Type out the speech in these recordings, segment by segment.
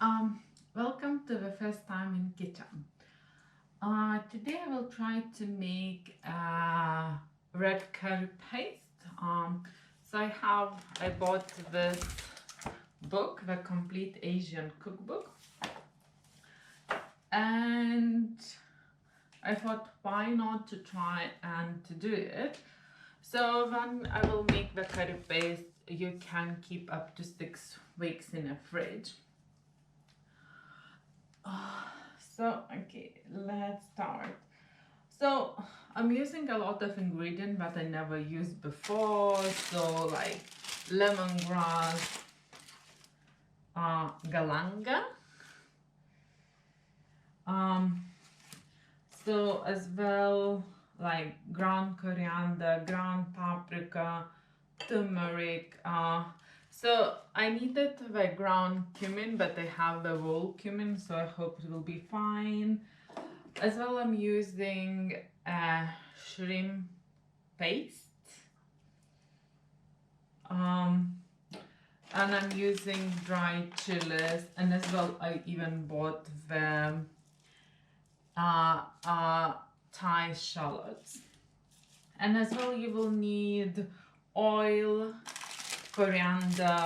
Um, Welcome to the first time in kitchen. Today I will try to make red curry paste. I bought this book, the Complete Asian Cookbook, and I thought why not to try and to do it. So when I will make the curry paste, you can keep up to 6 weeks in a fridge. Okay, let's start. So I'm using a lot of ingredients that I never used before. So like lemongrass, galangal. So as well like ground coriander, ground paprika, turmeric. So I needed the ground cumin, but I have the whole cumin, so I hope it will be fine. As well, I'm using shrimp paste. And I'm using dried chillies, and as well I even bought the Thai shallots. And as well you will need oil, coriander,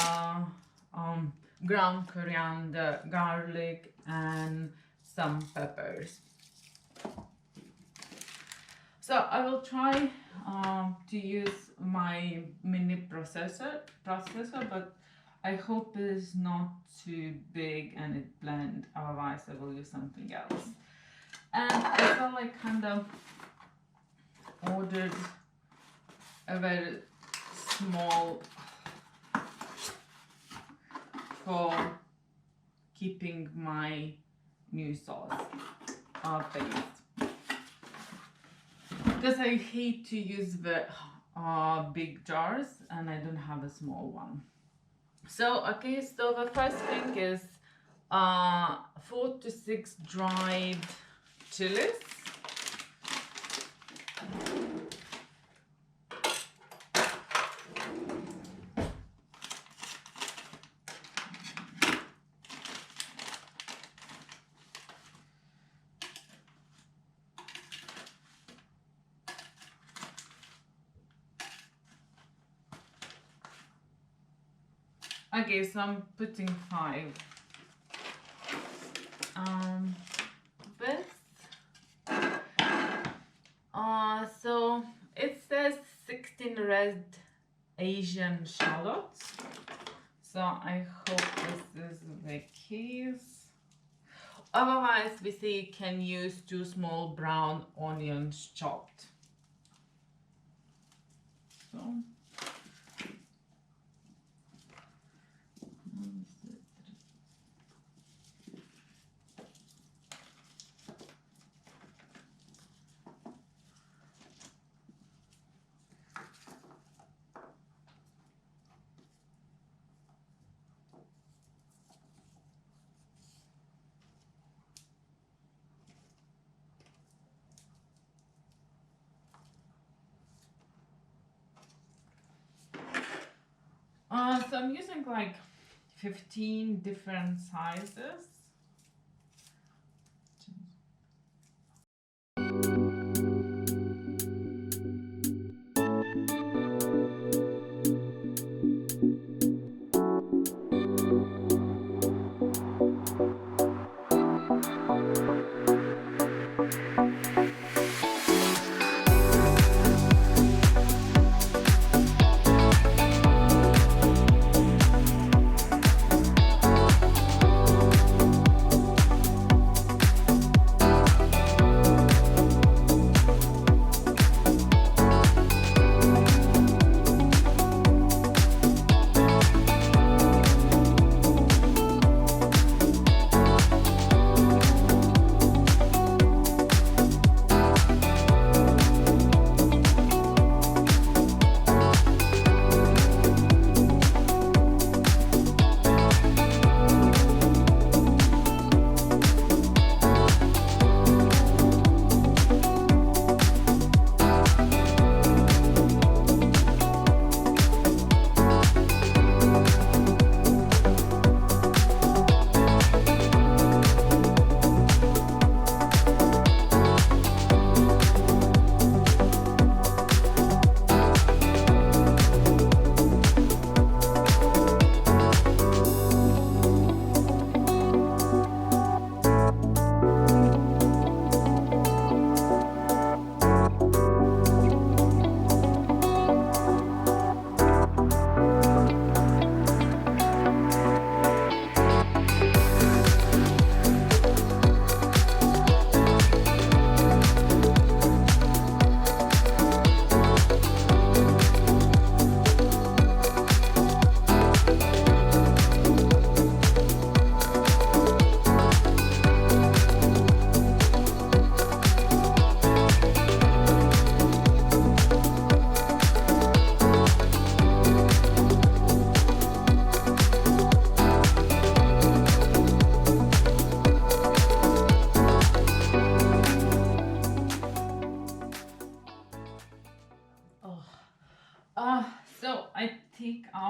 ground coriander, garlic, and some peppers. So I will try to use my mini processor, but I hope it is not too big and it blend, otherwise I will use something else. And as well I kind of ordered a very small for keeping my new sauce paste, because I hate to use the big jars and I don't have a small one. So okay, so the first thing is 4 to 6 dried chilies. Okay, so I'm putting 5. This. So it says 16 red Asian shallots. So I hope this is the case. Otherwise, we say you can use 2 small brown onions chopped. So. So I'm using like 15 different sizes.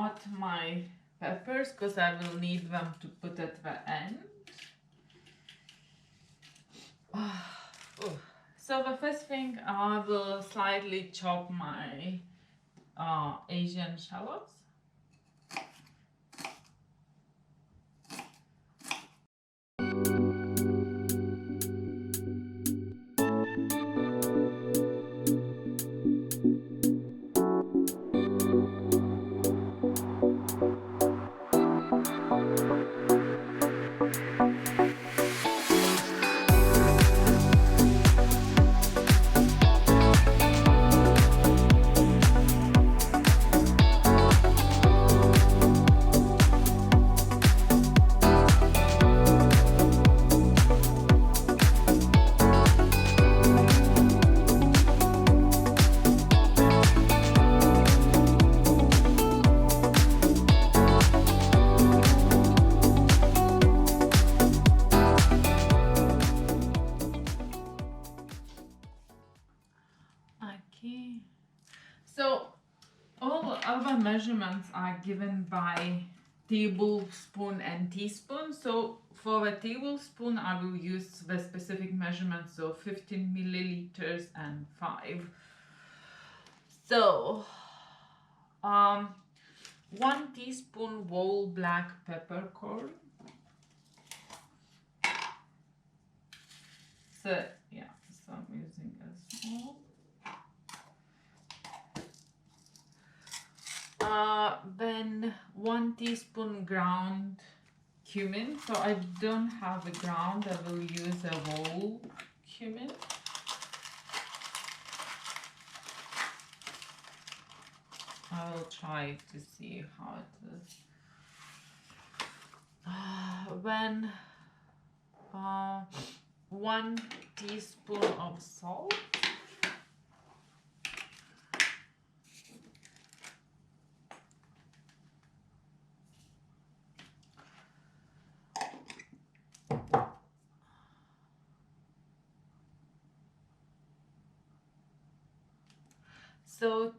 out my peppers because I will need them to put at the end. So the first thing, I will slightly chop my Asian shallots. Okay, so all other measurements are given by tablespoon and teaspoon. So for a tablespoon, I will use the specific measurements, so 15 milliliters and 5. So 1 teaspoon whole black peppercorn. So yeah, so I'm using a small. Then 1 teaspoon ground cumin. So I don't have a ground, I will use a whole cumin. I will try to see how it is. Then 1 teaspoon of salt. So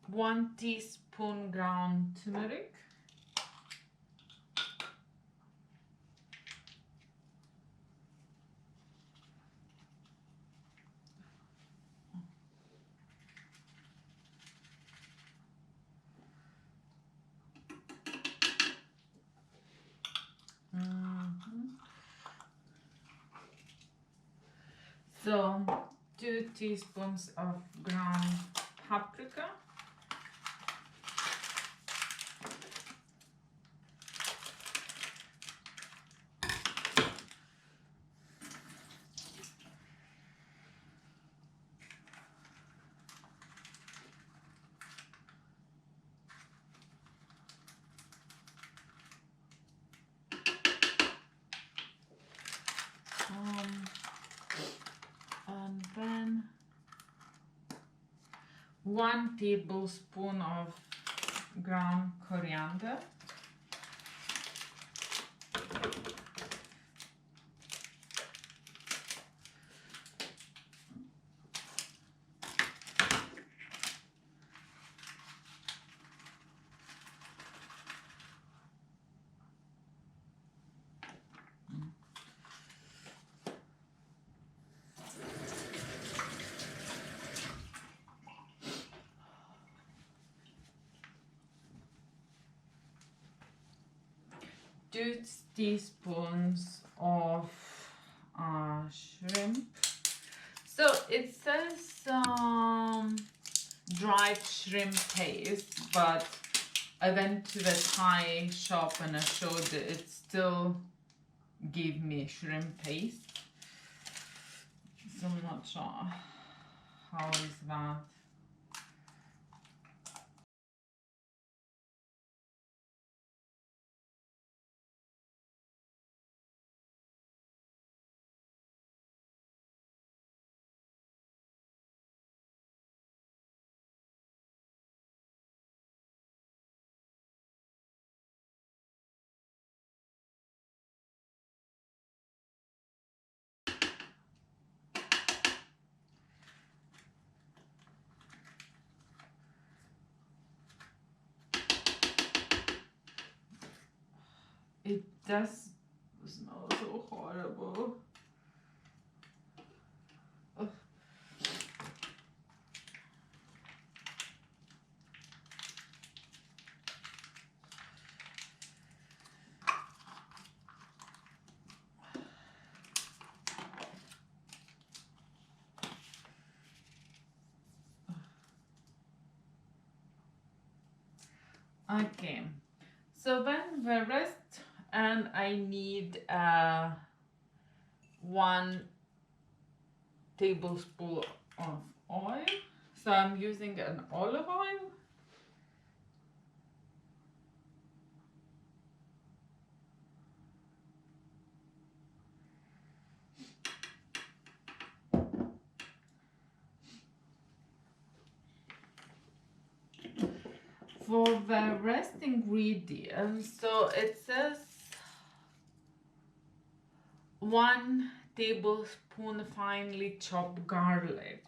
1 teaspoon ground turmeric. So 2 teaspoons of ground paprika. And then 1 tablespoon of ground coriander. Two teaspoons of shrimp. So it says dried shrimp paste, but I went to the Thai shop and I showed it still gave me shrimp paste. So I'm not sure how is that. It does smell so horrible. Ugh. Okay, so then the rest, and I need 1 tablespoon of oil. So I'm using an olive oil. For the rest ingredients, so it says 1 tablespoon finely chopped garlic.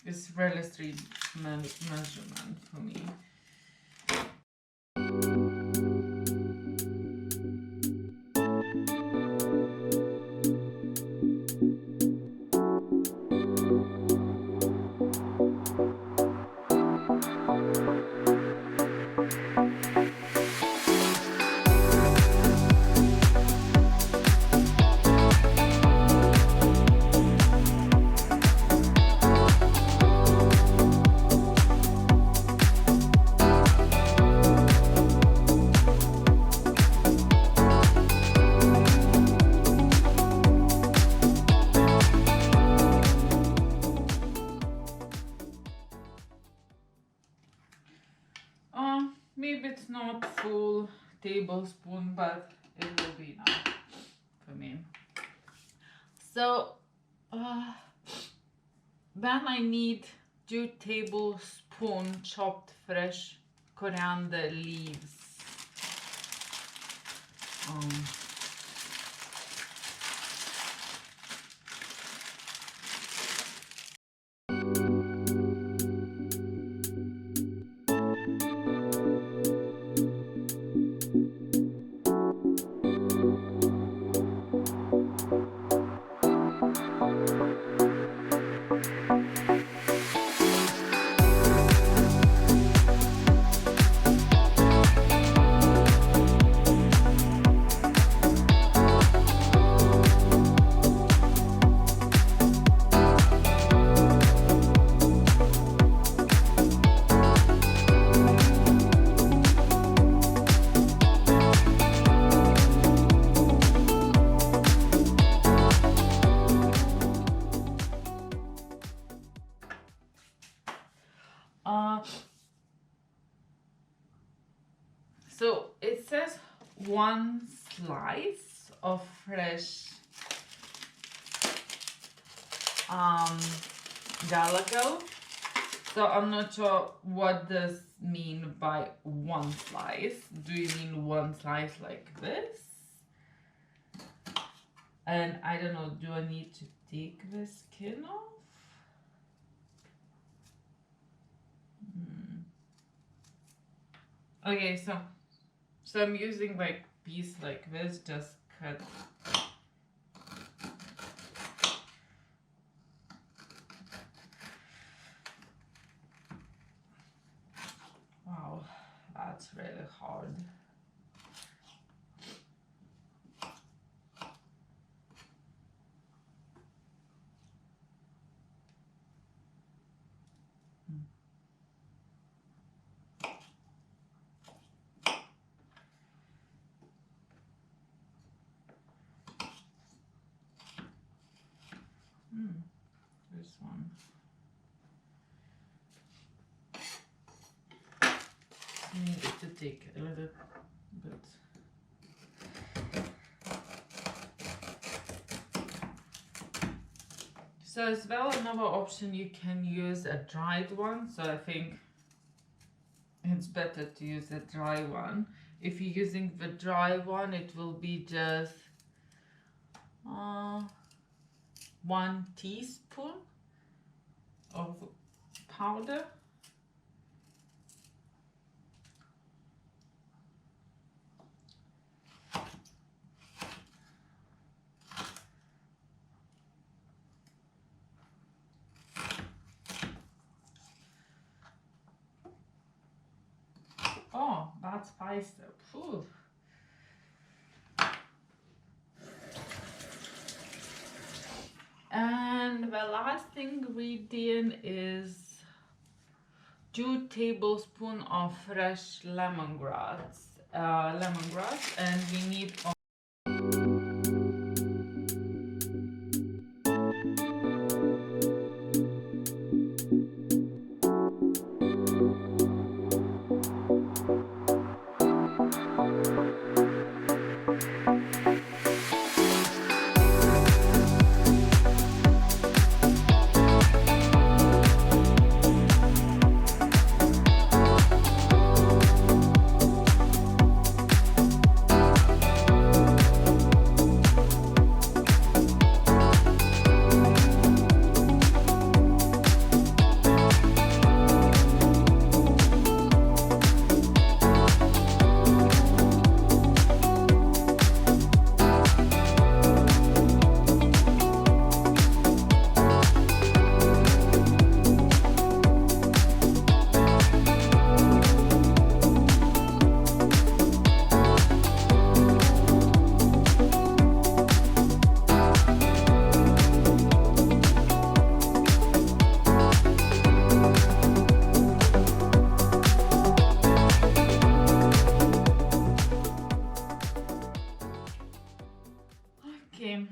It's relative measurement for me. Maybe it's not full tablespoon, but it will be enough for me. So then I need 2 tablespoons chopped fresh coriander leaves. So it says 1 slice of fresh galangal. So I'm not sure what does mean by 1 slice. Do you mean 1 slice like this? And I don't know, do I need to take the skin off? Okay, so I'm using like piece like this, just cut. Wow, that's really hard. This one. I need to take a little bit. So as well, another option, you can use a dried one. So I think it's better to use a dry one. If you're using the dry one, it will be just 1 teaspoon of powder. that's spicy. Phew. And the last ingredient is 2 tablespoons of fresh lemongrass, and we need. Okay.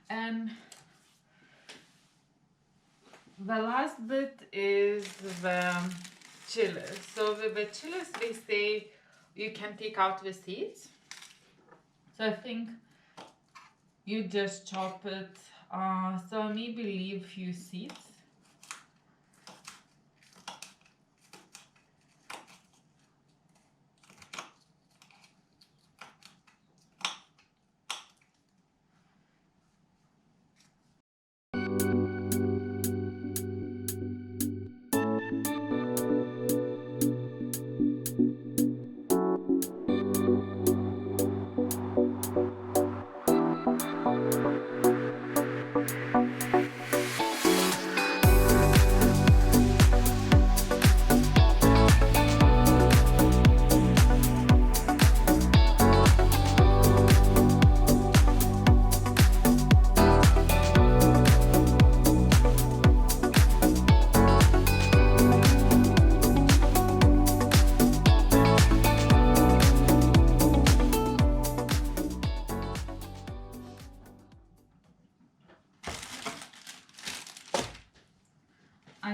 And the last bit is the chilies. So with the chilies, they say you can take out the seeds. So I think you just chop it. So maybe leave few seeds.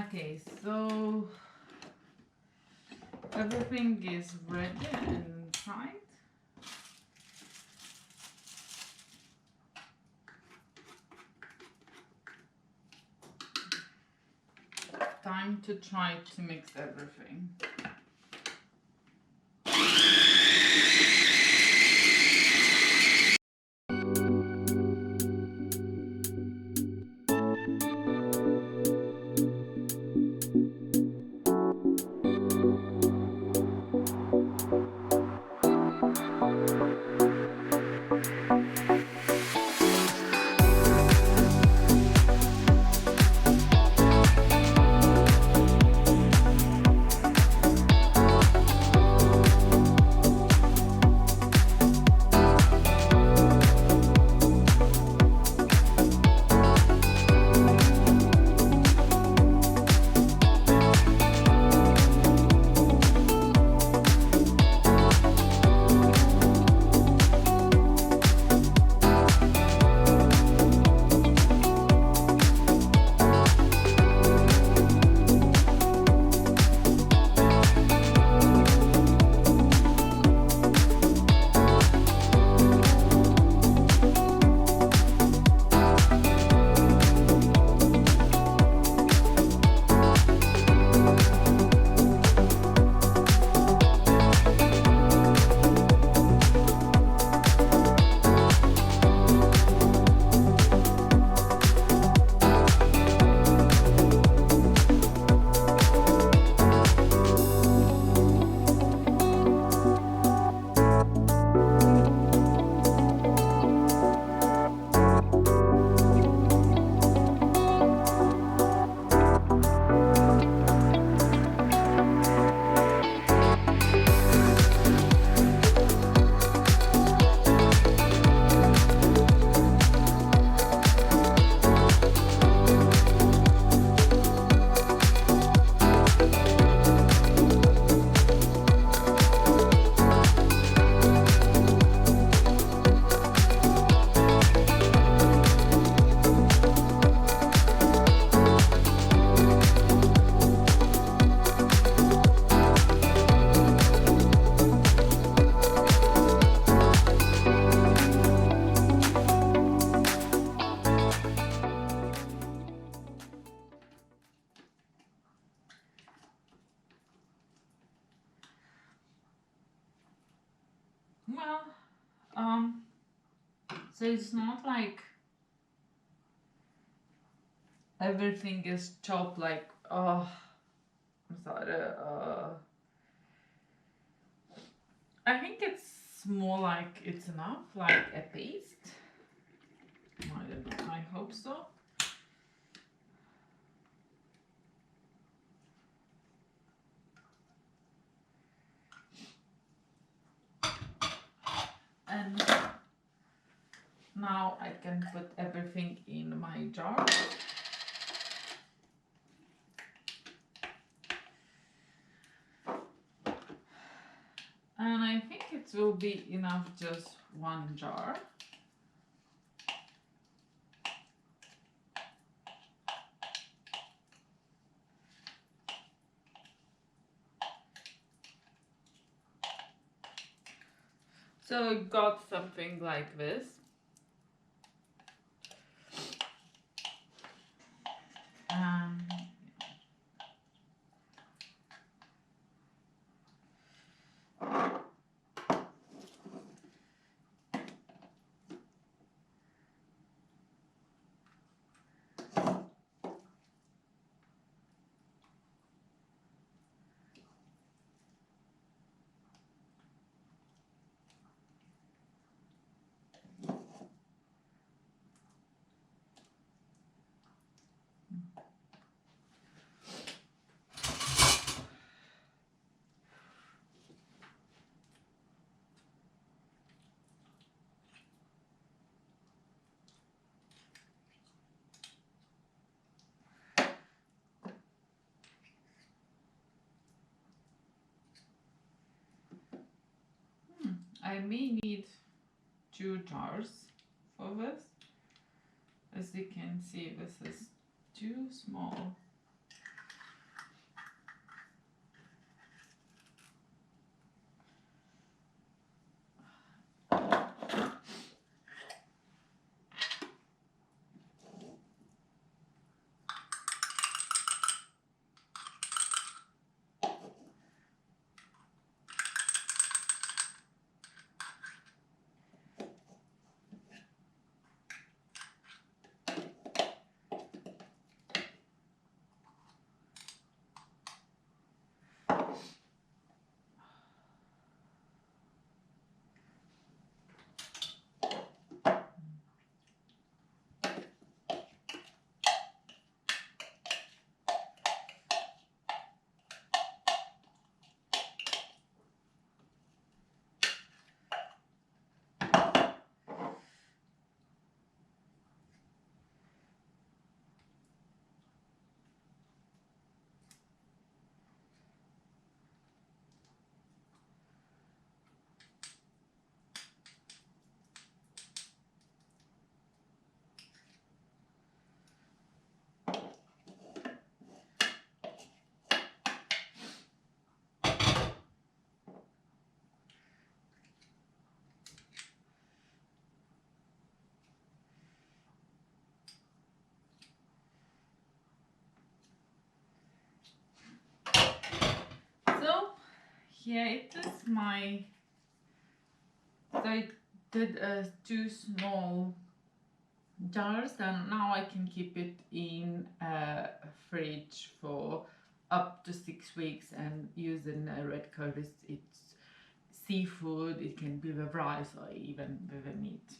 Okay, so everything is ready and fried. Time to try to mix everything. Well, so it's not like everything is chopped like, oh, I'm sorry. I think it's more like it's enough, like a paste. I don't know, I hope so. And now I can put everything in my jar. And I think it will be enough, just one jar. So it got something like this. I may need 2 jars for this. As you can see, this is too small. So here it is my, so I did 2 small jars, and now I can keep it in a fridge for up to 6 weeks and use in red curries. It's seafood, it can be with rice or even with a meat.